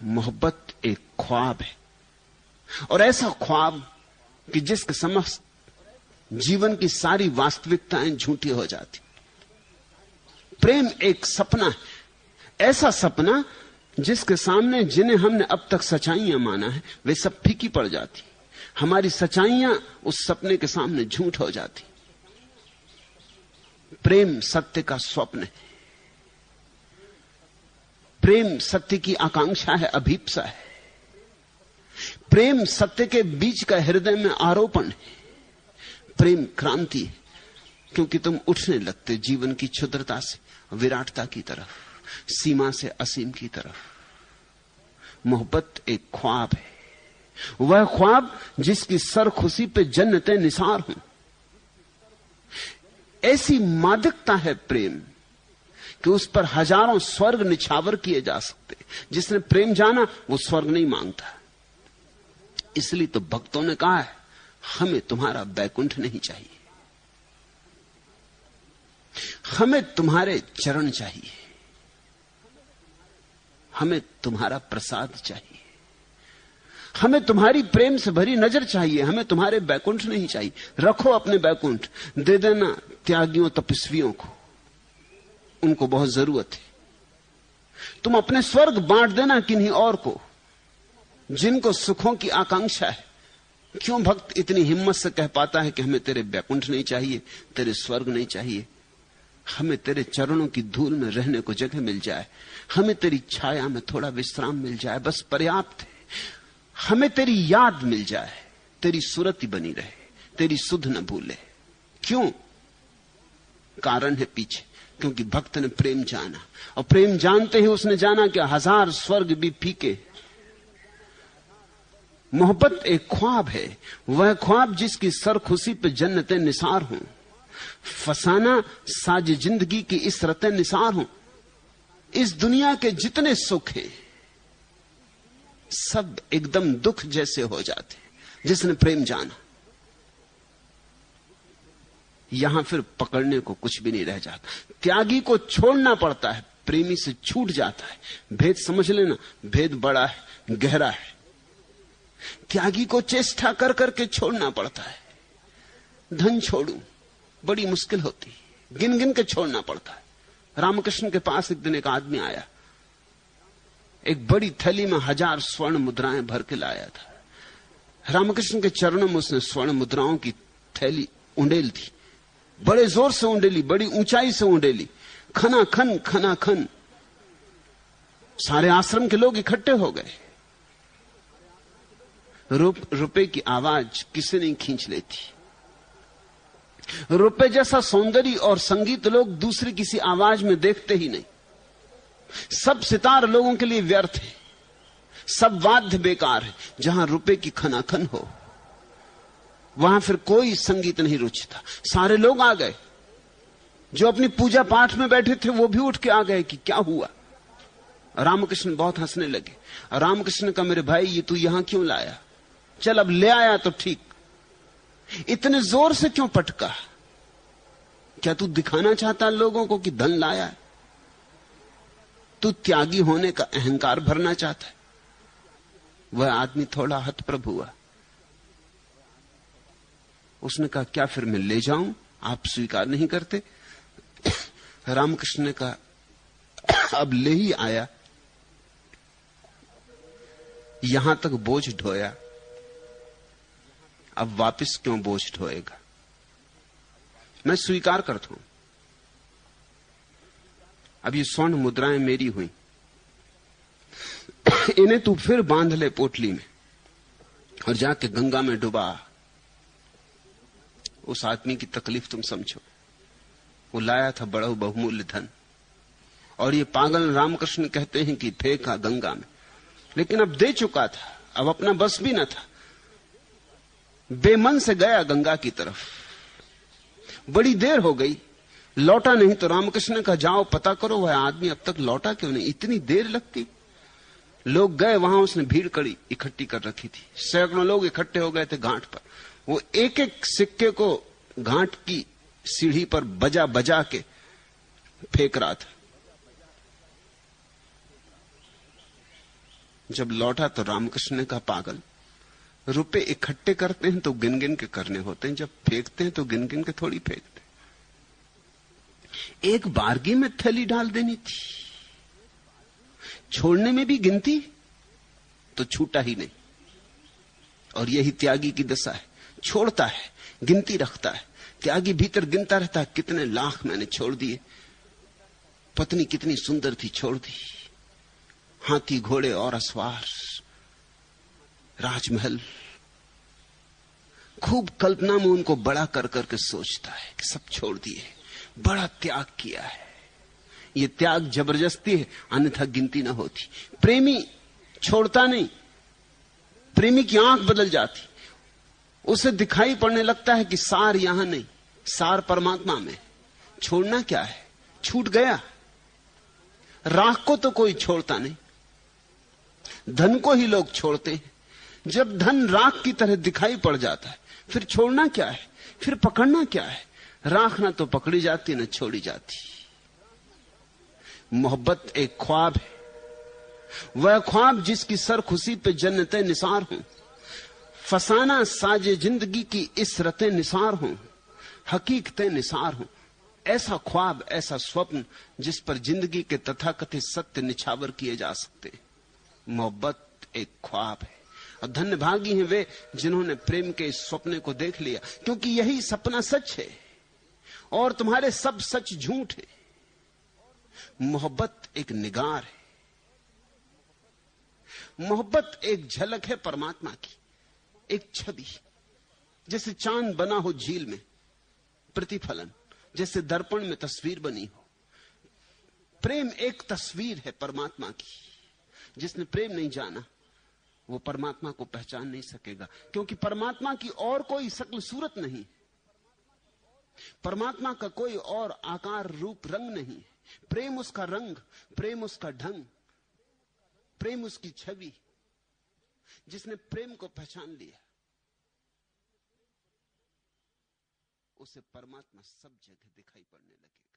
मोहब्बत एक ख्वाब है, और ऐसा ख्वाब कि जिसके समस्त जीवन की सारी वास्तविकताएं झूठी हो जाती। प्रेम एक सपना है, ऐसा सपना जिसके सामने जिन्हें हमने अब तक सच्चाइयां माना है वे सब फीकी पड़ जाती। हमारी सच्चाइयां उस सपने के सामने झूठ हो जाती। प्रेम सत्य का स्वप्न है, प्रेम सत्य की आकांक्षा है, अभीप्सा है। प्रेम सत्य के बीच का हृदय में आरोपण है। प्रेम क्रांति है, क्योंकि तुम उठने लगते जीवन की क्षुद्रता से विराटता की तरफ, सीमा से असीम की तरफ। मोहब्बत एक ख्वाब है, वह ख्वाब जिसकी सरखुशी पे जन्नतें निसार हों। ऐसी मादकता है प्रेम कि उस पर हजारों स्वर्ग निछावर किए जा सकते। जिसने प्रेम जाना वो स्वर्ग नहीं मांगता। इसलिए तो भक्तों ने कहा है, हमें तुम्हारा बैकुंठ नहीं चाहिए, हमें तुम्हारे चरण चाहिए, हमें तुम्हारा प्रसाद चाहिए, हमें तुम्हारी प्रेम से भरी नजर चाहिए, हमें तुम्हारे बैकुंठ नहीं चाहिए। रखो अपने बैकुंठ, दे देना त्यागियों तपस्वियों को, उनको बहुत जरूरत है। तुम अपने स्वर्ग बांट देना किन्हीं और को, जिनको सुखों की आकांक्षा है। क्यों भक्त इतनी हिम्मत से कह पाता है कि हमें तेरे बैकुंठ नहीं चाहिए, तेरे स्वर्ग नहीं चाहिए, हमें तेरे चरणों की धूल में रहने को जगह मिल जाए, हमें तेरी छाया में थोड़ा विश्राम मिल जाए, बस पर्याप्त है। हमें तेरी याद मिल जाए, तेरी सूरत ही बनी रहे, तेरी सुध न भूले। क्यों? कारण है पीछे, क्योंकि भक्त ने प्रेम जाना, और प्रेम जानते ही उसने जाना कि हजार स्वर्ग भी फीके। मोहब्बत एक ख्वाब है, वह ख्वाब जिसकी सरखुशी पे जन्नतें निसार हों। फसाना साज जिंदगी की इस रते निसार हों। इस दुनिया के जितने सुख हैं सब एकदम दुख जैसे हो जाते हैं जिसने प्रेम जाना। यहां फिर पकड़ने को कुछ भी नहीं रह जाता। त्यागी को छोड़ना पड़ता है, प्रेमी से छूट जाता है। भेद समझ लेना, भेद बड़ा है, गहरा है। त्यागी को चेष्टा कर करके छोड़ना पड़ता है। धन छोड़ूं बड़ी मुश्किल होती, गिन गिन के छोड़ना पड़ता है। रामकृष्ण के पास एक दिन एक आदमी आया, एक बड़ी थैली में 1000 स्वर्ण मुद्राएं भर के लाया था। रामकृष्ण के चरणों में उसने स्वर्ण मुद्राओं की थैली उंडेल दी, बड़े जोर से उंडेली, बड़ी ऊंचाई से उंडेली, खना खन खना खन। सारे आश्रम के लोग इकट्ठे हो गए। रुपए की आवाज किसी नहीं खींच लेती। रुपए जैसा सौंदर्य और संगीत लोग दूसरी किसी आवाज में देखते ही नहीं। सब सितार लोगों के लिए व्यर्थ है, सब वाद्य बेकार है। जहां रुपए की खनाखन हो वहां फिर कोई संगीत नहीं रुचता। सारे लोग आ गए, जो अपनी पूजा पाठ में बैठे थे वो भी उठ के आ गए कि क्या हुआ। रामकृष्ण बहुत हंसने लगे। रामकृष्ण का, मेरे भाई ये तू यहां क्यों लाया? चल अब ले आया तो ठीक, इतने जोर से क्यों पटका? क्या तू दिखाना चाहता लोगों को कि धन लाया है? तू त्यागी होने का अहंकार भरना चाहता है? वह आदमी थोड़ा हतप्रभ हुआ। उसने कहा, क्या फिर मैं ले जाऊं? आप स्वीकार नहीं करते? रामकृष्ण ने कहा, अब ले ही आया, यहां तक बोझ ढोया, अब वापस क्यों बोझ ढोएगा? मैं स्वीकार करता हूं, अब ये स्वर्ण मुद्राएं मेरी हुई, इन्हें तू फिर बांध ले पोटली में और जाके गंगा में डुबा। उस आदमी की तकलीफ तुम समझो। वो लाया था बड़ा बहुमूल्य धन, और ये पागल रामकृष्ण कहते हैं कि फेंका गंगा में, लेकिन अब दे चुका था, अब अपना बस भी न था। बेमन से गया गंगा की तरफ, बड़ी देर हो गई, लौटा नहीं। तो रामकृष्ण ने कहा, जाओ पता करो वह आदमी अब तक लौटा क्यों नहीं, इतनी देर लगती। लोग गए वहां, उसने भीड़ कड़ी इकट्ठी कर रखी थी, सैकड़ों लोग इकट्ठे हो गए थे घाट पर। वो एक एक सिक्के को घाट की सीढ़ी पर बजा बजा के फेंक रहा था। जब लौटा तो रामकृष्ण ने कहा, पागल, रुपए इकट्ठे करते हैं तो गिन गिन के करने होते हैं, जब फेंकते हैं तो गिन गिन के थोड़ी फेंकते। एक बारगी में थैली डाल देनी थी, छोड़ने में भी गिनती तो छूटा ही नहीं। और यही त्यागी की दशा है, छोड़ता है, गिनती रखता है। त्यागी भीतर गिनता रहता है, कितने लाख मैंने छोड़ दिए, पत्नी कितनी सुंदर थी, छोड़ दी, हाथी घोड़े और असवार, राजमहल, खूब कल्पना में उनको बड़ा कर करके सोचता है कि सब छोड़ दिए, बड़ा त्याग किया है। ये त्याग जबरदस्ती है, अन्यथा गिनती ना होती। प्रेमी छोड़ता नहीं, प्रेमी की आंख बदल जाती, उसे दिखाई पड़ने लगता है कि सार यहां नहीं, सार परमात्मा में। छोड़ना क्या है, छूट गया। राख को तो कोई छोड़ता नहीं, धन को ही लोग छोड़ते हैं। जब धन राख की तरह दिखाई पड़ जाता है, फिर छोड़ना क्या है, फिर पकड़ना क्या है। राख ना तो पकड़ी जाती न छोड़ी जाती। मोहब्बत एक ख्वाब है, वह ख्वाब जिसकी सर खुशी पे जन्नतें निसार हों, फसाना साजे जिंदगी की इस रते निसार हों, हकीकतें निसार हों। ऐसा ख्वाब, ऐसा स्वप्न जिस पर जिंदगी के तथाकथित सत्य निछावर किए जा सकते। मोहब्बत एक ख्वाब है, और धन्यभागी हैं वे जिन्होंने प्रेम के इस सपने को देख लिया, क्योंकि यही सपना सच है और तुम्हारे सब सच झूठ है। मोहब्बत एक निगार है, मोहब्बत एक झलक है परमात्मा की, एक छवि, जैसे चांद बना हो झील में, प्रतिफलन जैसे दर्पण में तस्वीर बनी हो। प्रेम एक तस्वीर है परमात्मा की। जिसने प्रेम नहीं जाना वो परमात्मा को पहचान नहीं सकेगा, क्योंकि परमात्मा की और कोई शक्ल सूरत नहीं, परमात्मा का कोई और आकार रूप रंग नहीं। प्रेम उसका रंग, प्रेम उसका ढंग, प्रेम उसकी छवि। जिसने प्रेम को पहचान लिया उसे परमात्मा सब जगह दिखाई पड़ने लगेगा।